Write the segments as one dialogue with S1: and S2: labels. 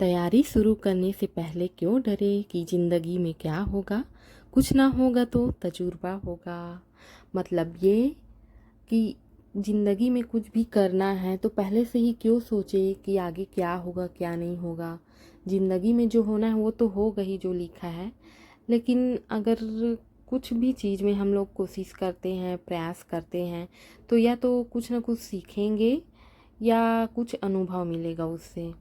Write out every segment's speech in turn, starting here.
S1: तैयारी शुरू करने से पहले क्यों डरे कि ज़िंदगी में क्या होगा। कुछ ना होगा तो तजुर्बा होगा। मतलब ये कि ज़िंदगी में कुछ भी करना है तो पहले से ही क्यों सोचे कि आगे क्या होगा क्या नहीं होगा। ज़िंदगी में जो होना है वो तो होगा ही जो लिखा है। लेकिन अगर कुछ भी चीज़ में हम लोग कोशिश करते हैं, प्रयास करते हैं, तो या तो कुछ ना कुछ सीखेंगे या कुछ अनुभव मिलेगा उससे।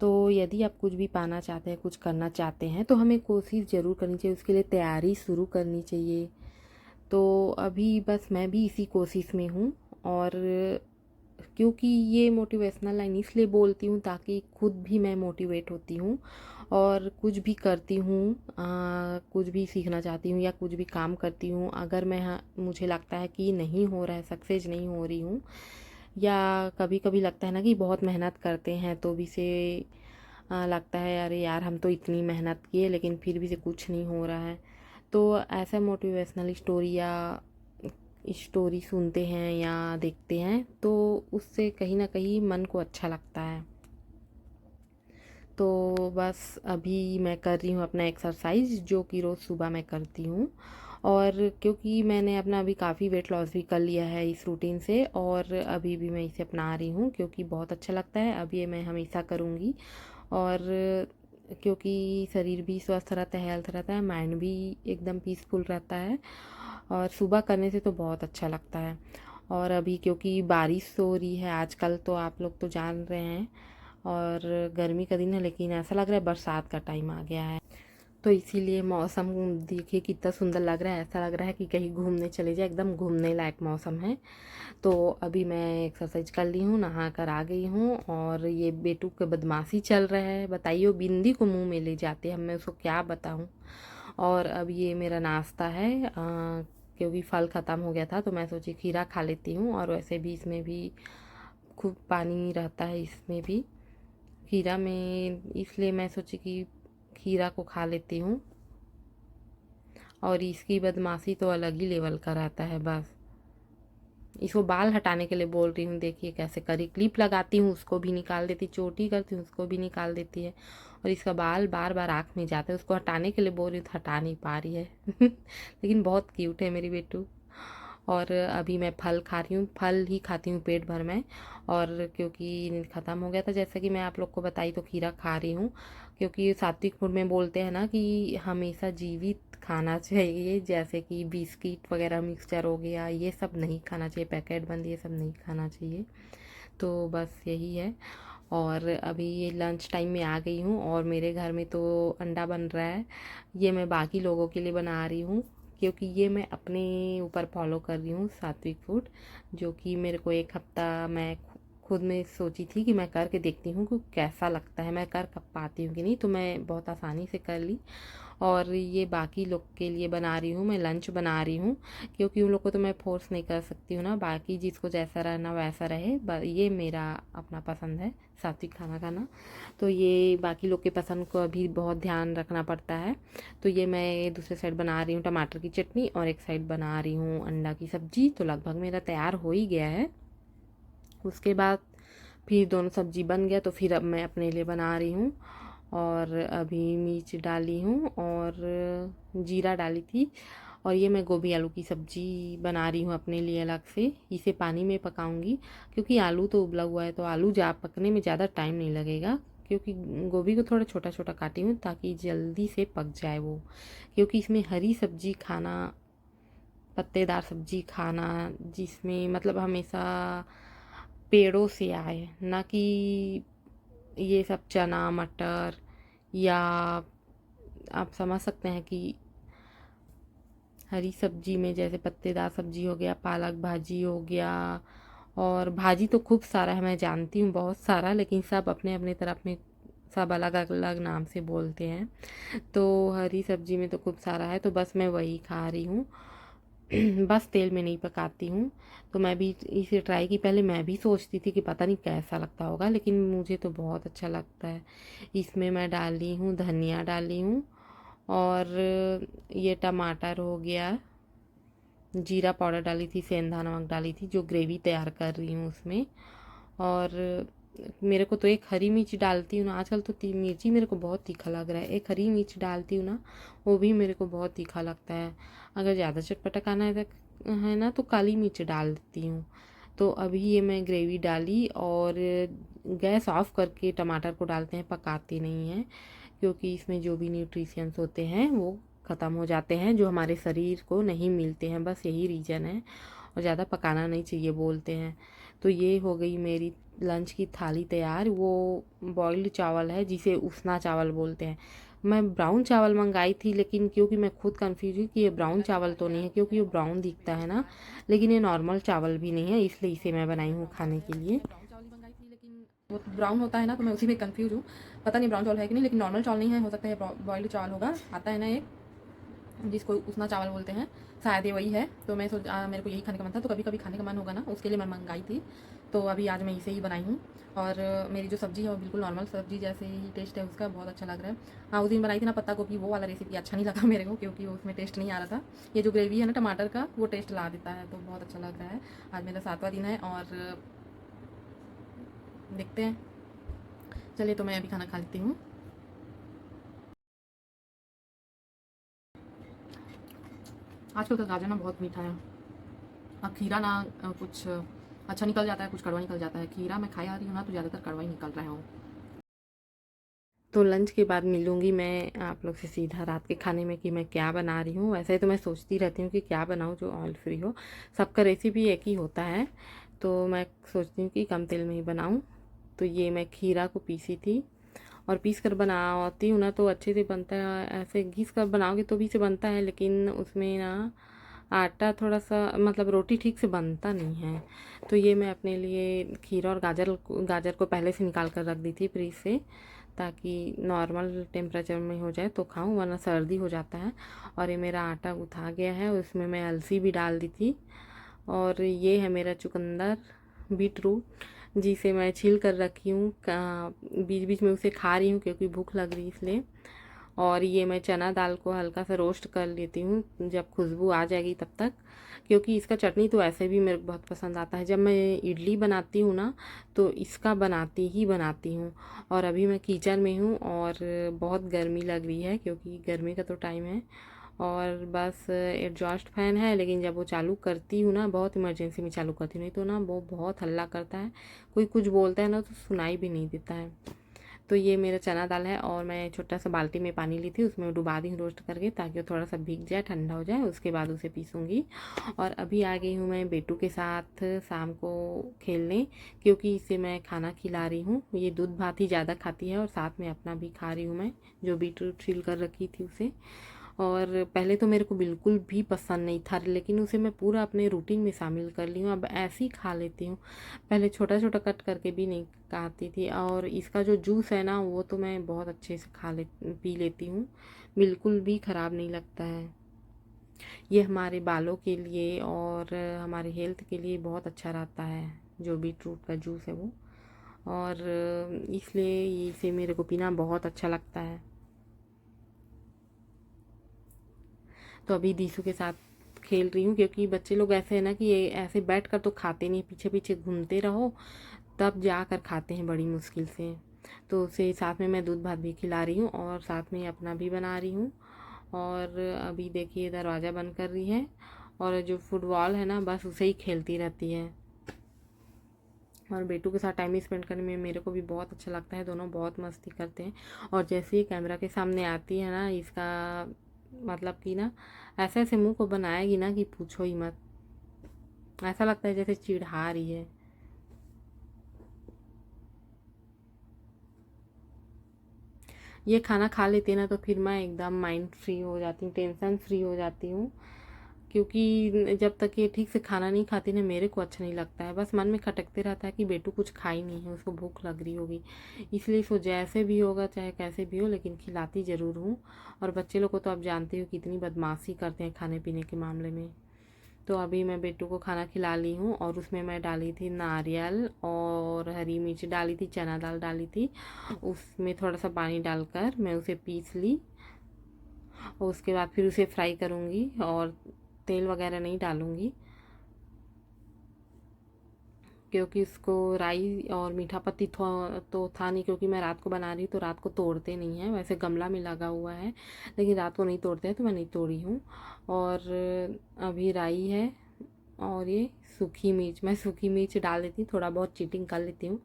S1: तो यदि आप कुछ भी पाना चाहते हैं, कुछ करना चाहते हैं, तो हमें कोशिश ज़रूर करनी चाहिए, उसके लिए तैयारी शुरू करनी चाहिए। तो अभी बस मैं भी इसी कोशिश में हूँ। और क्योंकि ये मोटिवेशनल लाइन इसलिए बोलती हूँ ताकि खुद भी मैं मोटिवेट होती हूँ और कुछ भी करती हूँ, कुछ भी सीखना चाहती हूँ या कुछ भी काम करती हूँ, अगर मुझे लगता है कि नहीं हो रहा है, सक्सेस नहीं हो रही हूँ, या कभी कभी लगता है ना कि बहुत मेहनत करते हैं तो भी से लगता है अरे यार हम तो इतनी मेहनत किए लेकिन फिर भी से कुछ नहीं हो रहा है। तो ऐसा मोटिवेशनल स्टोरी या स्टोरी सुनते हैं या देखते हैं तो उससे कहीं ना कहीं मन को अच्छा लगता है। तो बस अभी मैं कर रही हूँ अपना एक्सरसाइज जो कि रोज़ सुबह मैं करती हूँ। और क्योंकि मैंने अपना अभी काफ़ी वेट लॉस भी कर लिया है इस रूटीन से, और अभी भी मैं इसे अपना रही हूँ क्योंकि बहुत अच्छा लगता है। अब ये मैं हमेशा करूँगी। और क्योंकि शरीर भी स्वस्थ रहता है, हेल्थ रहता है, माइंड भी एकदम पीसफुल रहता है, और सुबह करने से तो बहुत अच्छा लगता है। और अभी क्योंकि बारिश हो रही है आजकल, तो आप लोग तो जान रहे हैं, और गर्मी का दिन है लेकिन ऐसा लग रहा है बरसात का टाइम आ गया है। तो इसीलिए मौसम देखिए कितना सुंदर लग रहा है, ऐसा लग रहा है कि कहीं घूमने चले जाए, एकदम घूमने लायक मौसम है। तो अभी मैं एक्सरसाइज कर ली हूँ, नहा कर आ गई हूँ, और ये बेटू के बदमाशी चल रहा है, बताइए वो बिंदी को मुंह में ले जाते हैं, मैं उसको क्या बताऊँ। और अब ये मेरा नाश्ता है, क्योंकि फल ख़त्म हो गया था तो मैं सोची खीरा खा लेती हूँ, और वैसे भी इसमें भी खूब पानी रहता है इसमें भी, खीरा में, इसलिए मैं सोची कि खीरा को खा लेती हूँ। और इसकी बदमाशी तो अलग ही लेवल का रहता है। बस इसको बाल हटाने के लिए बोल रही हूँ, देखिए कैसे करी, क्लिप लगाती हूँ उसको भी निकाल देती, चोटी करती हूँ उसको भी निकाल देती है, और इसका बाल बार बार आँख में जाता है, उसको हटाने के लिए बोल रही हूँ तो हटा नहीं पा रही है लेकिन बहुत क्यूट है मेरी बेटू। और अभी मैं फल खा रही हूँ, फल ही खाती हूँ पेट भर में। और क्योंकि ख़त्म हो गया था जैसा कि मैं आप लोग को बताई, तो खीरा खा रही हूँ। क्योंकि सात्विक फूड में बोलते हैं ना कि हमेशा जीवित खाना चाहिए, जैसे कि बिस्किट वगैरह, मिक्सचर हो गया, ये सब नहीं खाना चाहिए, पैकेट बंद ये सब नहीं खाना चाहिए। तो बस यही है। और अभी ये लंच टाइम में आ गई हूँ, और मेरे घर में तो अंडा बन रहा है। ये मैं बाकी लोगों के लिए बना रही हूँ, क्योंकि ये मैं अपने ऊपर फॉलो कर रही हूँ सात्विक फूड, जो कि मेरे को एक हफ्ता मैं खुद में सोची थी कि मैं करके देखती हूँ कि कैसा लगता है, मैं कर पाती हूँ कि नहीं, तो मैं बहुत आसानी से कर ली। और ये बाकी लोग के लिए बना रही हूँ, मैं लंच बना रही हूँ, क्योंकि उन लोग को तो मैं फोर्स नहीं कर सकती हूँ ना, बाकी जिसको जैसा रहना वैसा रहे। ये मेरा अपना पसंद है सात्विक खाना खाना, तो ये बाकी लोग के पसंद को अभी बहुत ध्यान रखना पड़ता है। तो ये मैं दूसरे साइड बना रही हूँ टमाटर की चटनी, और एक साइड बना रही हूँ अंडा की सब्जी। तो लगभग मेरा तैयार हो ही गया है। उसके बाद फिर दोनों सब्जी बन गया तो फिर अब मैं अपने लिए बना रही हूँ। और अभी मिर्च डाली हूँ और जीरा डाली थी। और ये मैं गोभी आलू की सब्जी बना रही हूँ अपने लिए अलग से, इसे पानी में पकाऊंगी, क्योंकि आलू तो उबला हुआ है तो आलू पकने में ज़्यादा टाइम नहीं लगेगा। क्योंकि गोभी को थोड़ा छोटा छोटा काटी हूँ ताकि जल्दी से पक जाए वो, क्योंकि इसमें हरी सब्जी खाना, पत्तेदार सब्जी खाना, जिसमें मतलब हमेशा पेड़ों से आए, ना कि ये सब चना मटर, या आप समझ सकते हैं कि हरी सब्जी में जैसे पत्तेदार सब्जी हो गया, पालक भाजी हो गया, और भाजी तो खूब सारा है, मैं जानती हूँ बहुत सारा, लेकिन सब अपने अपने तरफ में सब अलग अलग नाम से बोलते हैं। तो हरी सब्जी में तो खूब सारा है, तो बस मैं वही खा रही हूँ बस तेल में नहीं पकाती हूँ। तो मैं भी इसे ट्राई की, पहले मैं भी सोचती थी कि पता नहीं कैसा लगता होगा, लेकिन मुझे तो बहुत अच्छा लगता है। इसमें मैं डाली हूँ धनिया डाली हूँ, और ये टमाटर हो गया, जीरा पाउडर डाली थी, सेंधा नमक डाली थी, जो ग्रेवी तैयार कर रही हूँ उसमें। और मेरे को तो एक हरी मिर्च डालती हूँ ना, आजकल तो मिर्ची मेरे को बहुत तीखा लग रहा है, एक हरी मिर्च डालती हूँ ना, वो भी मेरे को बहुत तीखा लगता है। अगर ज़्यादा चटपटा खाना है ना तो काली मिर्च डाल देती हूँ। तो अभी ये मैं ग्रेवी डाली और गैस ऑफ करके टमाटर को डालते हैं, पकाते नहीं हैं, क्योंकि इसमें जो भी न्यूट्रिशंस होते हैं वो ख़त्म हो जाते हैं, जो हमारे शरीर को नहीं मिलते हैं, बस यही रीज़न है। और ज़्यादा पकाना नहीं चाहिए बोलते हैं। तो ये हो गई मेरी लंच की थाली तैयार। वो बॉइल्ड चावल है जिसे उसना चावल बोलते हैं। मैं ब्राउन चावल मंगाई थी, लेकिन क्योंकि मैं खुद कंफ्यूज हुई कि ये ब्राउन चावल तो नहीं है, क्योंकि ये ब्राउन दिखता है ना, लेकिन ये नॉर्मल चावल भी नहीं है, इसलिए इसे मैं बनाई हूँ खाने के लिए। ब्राउन चावल ही मंगाई थी, लेकिन वो ब्राउन होता है ना, तो मैं उसी में कंफ्यूज हूँ। पता नहीं ब्राउन चावल है कि नहीं, लेकिन नॉर्मल चावल नहीं है, हो सकता है बॉइल्ड चावल होगा। आता है ना एक, जिसको उसना चावल बोलते हैं, शायद ये वही है। तो मैं मेरे को यही खाने का मन था, तो कभी कभी खाने का मन होगा ना, उसके लिए मैं मंगाई थी। तो अभी आज मैं इसे ही बनाई हूँ। और मेरी जो सब्ज़ी है वो बिल्कुल नॉर्मल सब्ज़ी जैसे ही टेस्ट है उसका, बहुत अच्छा लग रहा है। हाँ, उस दिन बनाई थी ना पत्ता गोभी, वो वाला रेसिपी अच्छा नहीं लगा मेरे को, क्योंकि वो उसमें टेस्ट नहीं आ रहा था। ये जो ग्रेवी है ना टमाटर का, वो टेस्ट ला देता है, तो बहुत अच्छा लग रहा है। आज मेरा 7वां दिन है और देखते हैं। चलिए, तो मैं अभी खाना खा लेती हूँ। आजकल का गाजर ना बहुत मीठा है। खीरा ना कुछ अच्छा निकल जाता है, कुछ कड़वा निकल जाता है। खीरा मैं खाई आ रही हूँ ना, तो ज़्यादातर कड़वा ही निकल रहा है। तो लंच के बाद मिलूँगी मैं आप लोग से सीधा रात के खाने में कि मैं क्या बना रही हूँ। वैसे तो मैं सोचती रहती हूँ कि क्या बनाऊँ जो ऑयल फ्री हो, सबका रेसिपी एक ही होता है, तो मैं सोचती हूँ कि कम तेल में ही बनाऊँ। तो ये मैं खीरा को पीसी थी, और पीस कर बनाती हूँ ना तो अच्छे से बनता है। ऐसे घिस कर बनाओगे तो भी से बनता है, लेकिन उसमें ना आटा थोड़ा सा, मतलब रोटी ठीक से बनता नहीं है। तो ये मैं अपने लिए खीरा और गाजर को पहले से निकाल कर रख दी थी फ्रीज से, ताकि नॉर्मल टेम्परेचर में हो जाए तो खाऊं, वरना सर्दी हो जाता है। और ये मेरा आटा गुथा गया है, उसमें मैं अलसी भी डाल दी थी। और ये है मेरा चुकंदर, बीट रूट, जिसे मैं छील कर रखी हूँ, बीच बीच में उसे खा रही हूँ क्योंकि भूख लग रही इसलिए। और ये मैं चना दाल को हल्का सा रोस्ट कर लेती हूँ, जब खुशबू आ जाएगी तब तक, क्योंकि इसका चटनी तो ऐसे भी मेरे को बहुत पसंद आता है। जब मैं इडली बनाती हूँ ना, तो इसका बनाती हूँ। और अभी मैं किचन में हूँ और बहुत गर्मी लग रही है, क्योंकि गर्मी का तो टाइम है। और बस एग्जॉस्ट फैन है, लेकिन जब वो चालू करती हूँ ना, बहुत इमरजेंसी में चालू करती हूँ, नहीं तो ना वो बहुत हल्ला करता है। कोई कुछ बोलता है ना तो सुनाई भी नहीं देता है। तो ये मेरा चना दाल है, और मैं छोटा सा बाल्टी में पानी ली थी, उसमें डुबा दी हूँ रोस्ट करके, ताकि वो थोड़ा सा भीग जाए, ठंडा हो जाए, उसके बाद उसे पीसूँगी। और अभी आ गई हूँ मैं बेटू के साथ शाम को खेलने, क्योंकि इसे मैं खाना खिला रही हूँ। ये दूध भात ही ज़्यादा खाती है, और साथ में अपना भी खा रही हूँ मैं, जो बीटरूट छील कर रखी थी उसे। और पहले तो मेरे को बिल्कुल भी पसंद नहीं था, लेकिन उसे मैं पूरा अपने रूटीन में शामिल कर ली हूँ, अब ऐसे ही खा लेती हूँ। पहले छोटा छोटा कट करके भी नहीं खाती थी। और इसका जो जूस है ना, वो तो मैं बहुत अच्छे से पी लेती हूँ, बिल्कुल भी ख़राब नहीं लगता है। ये हमारे बालों के लिए और हमारे हेल्थ के लिए बहुत अच्छा रहता है, जो बीट रूट का जूस है वो। और इसलिए इसे मेरे को पीना बहुत अच्छा लगता है। तो अभी दीसू के साथ खेल रही हूँ, क्योंकि बच्चे लोग ऐसे हैं ना कि ये ऐसे बैठ कर तो खाते नहीं, पीछे पीछे घूमते रहो तब जाकर खाते हैं बड़ी मुश्किल से। तो उसे साथ में मैं दूध भात भी खिला रही हूँ, और साथ में अपना भी बना रही हूँ। और अभी देखिए दरवाज़ा बंद कर रही है, और जो फुटबॉल है ना, बस उसे ही खेलती रहती है। और बेटू के साथ टाइम स्पेंड करने में मेरे को भी बहुत अच्छा लगता है, दोनों बहुत मस्ती करते हैं। और जैसे ही कैमरा के सामने आती है ना, इसका मतलब कि ना, ऐसे ऐसे मुंह को बनाएगी ना कि पूछो ही मत। ऐसा लगता है जैसे चिढ़ा रही है। ये खाना खा लेते ना, तो फिर मैं एकदम माइंड फ्री हो जाती हूँ, टेंशन फ्री हो जाती हूँ। क्योंकि जब तक ये ठीक से खाना नहीं खाती ना, मेरे को अच्छा नहीं लगता है, बस मन में खटकते रहता है कि बेटू कुछ खाई नहीं है, उसको भूख लग रही होगी। इसलिए इसको जैसे भी होगा, चाहे कैसे भी हो, लेकिन खिलाती ज़रूर हूँ। और बच्चे लोग को तो आप जानते हो कितनी बदमाशी करते हैं खाने पीने के मामले में। तो अभी मैं बेटू को खाना खिला ली हूँ, और उसमें मैं डाली थी नारियल और हरी मिर्च डाली थी, चना दाल डाली थी, उसमें थोड़ा सा पानी डालकर मैं उसे पीस ली। और उसके बाद फिर उसे फ्राई करूँगी, और तेल वगैरह नहीं डालूँगी। क्योंकि उसको राई और मीठा पत्ती तो था नहीं, क्योंकि मैं रात को बना रही हूँ तो रात को तोड़ते नहीं हैं। वैसे गमला में लगा हुआ है लेकिन रात को नहीं तोड़ते हैं तो मैं नहीं तोड़ी हूँ। और अभी राई है और ये सूखी मिर्च, मैं सूखी मिर्च डाल देती हूँ, थोड़ा बहुत चीटिंग कर लेती हूँ।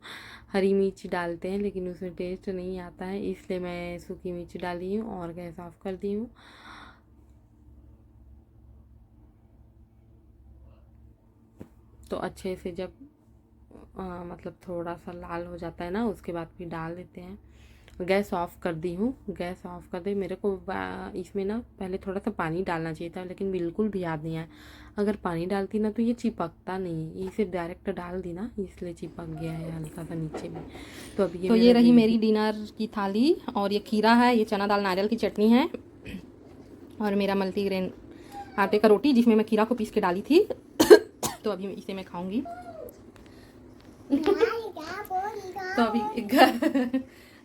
S1: हरी मिर्च डालते हैं लेकिन उसमें टेस्ट नहीं आता है, इसलिए मैं सूखी मिर्च डाली हूँ और गैस ऑफ कर दी हूँ। तो अच्छे से जब मतलब थोड़ा सा लाल हो जाता है ना, उसके बाद फिर डाल देते हैं। गैस ऑफ कर दी हूँ, गैस ऑफ कर दे। मेरे को इसमें ना पहले थोड़ा सा पानी डालना चाहिए था लेकिन बिल्कुल भी याद नहीं आया। अगर पानी डालती ना तो ये चिपकता नहीं, इसे डायरेक्ट डाल दी ना इसलिए चिपक गया है हल्का सा नीचे में। तो अभी ये रही मेरी डिनर की थाली, और ये खीरा है, ये चना दाल नारियल की चटनी है, और मेरा मल्टीग्रेन आटे का रोटी जिसमें मैं खीरा को पीस के डाली थी। तो अभी इसे मैं खाऊंगी। तो अभी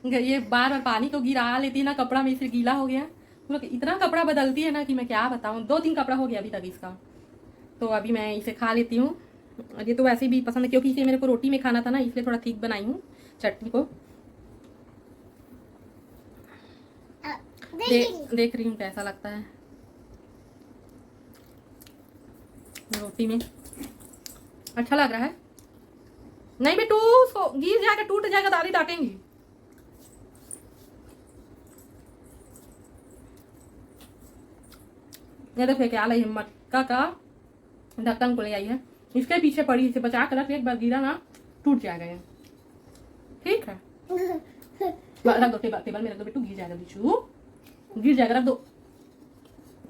S1: ये बार बार पानी को गिरा लेती है ना कपड़ा में, फिर गीला हो गया। मतलब इतना कपड़ा बदलती है ना कि मैं क्या बताऊँ, 2-3 कपड़ा हो गया अभी तक इसका। तो अभी मैं इसे खा लेती हूँ। और ये तो वैसे भी पसंद है क्योंकि इसे मेरे को रोटी में खाना था ना, इसलिए थोड़ा ठीक बनाई हूँ चटनी को। देख रही हूँ कैसा लगता है रोटी में। अच्छा लग रहा है। नहीं बेटू, उसको गिर जाएगा, टूट जाएगा, दादी डांटेंगी। ये देखिए क्या लाई है, मटका का ढक्कन को ले आई है, इसके पीछे पड़ी, इसे बचा कर रख, एक बार गिरा ना टूट जाएगा ये। ठीक है, रख दो टेबल में रख दो बेटू, गिर जाएगा बिच्छू, गिर जाएगा, रख दो,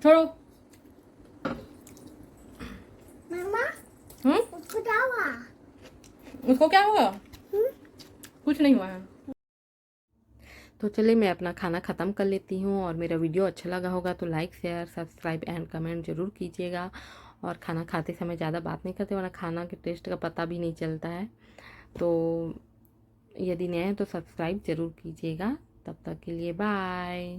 S1: छोड़ो।
S2: मामा, उसको क्या हुआ?
S1: उसको क्या हुआ? कुछ नहीं हुआ है। तो चलिए मैं अपना खाना ख़त्म कर लेती हूँ, और मेरा वीडियो अच्छा लगा होगा तो like share subscribe and comment ज़रूर कीजिएगा। और खाना खाते समय ज़्यादा बात नहीं करते वरना खाना के टेस्ट का पता भी नहीं चलता है। तो यदि नए हैं तो सब्सक्राइब ज़रूर कीजिएगा। तब तक के लिए बाय।